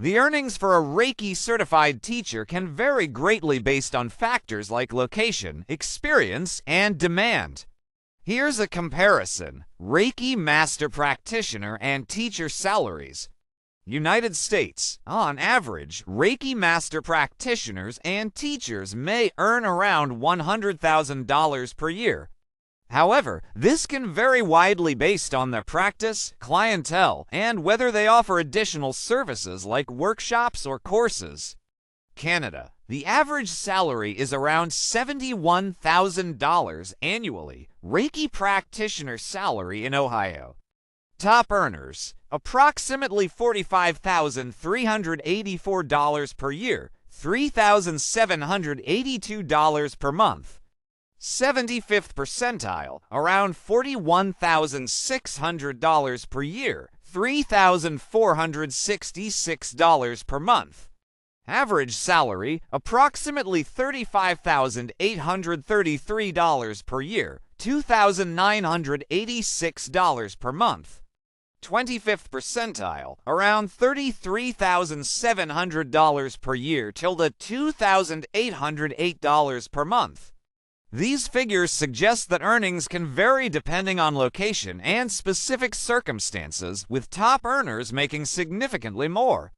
The earnings for a Reiki-certified teacher can vary greatly based on factors like location, experience, and demand. Here's a comparison: Reiki Master Practitioner and Teacher Salaries. United States. On average, Reiki Master Practitioners and teachers may earn around $100,000 per year. However, this can vary widely based on their practice, clientele, and whether they offer additional services like workshops or courses. Canada. The average salary is around $71,000 annually. Reiki practitioner salary in Ohio. Top earners: approximately $45,384 per year, $3,782 per month. 75th percentile, around $41,600 per year, $3,466 per month. Average salary, approximately $35,833 per year, $2,986 per month. 25th percentile, around $33,700 per year till the $2,808 per month. These figures suggest that earnings can vary depending on location and specific circumstances, with top earners making significantly more.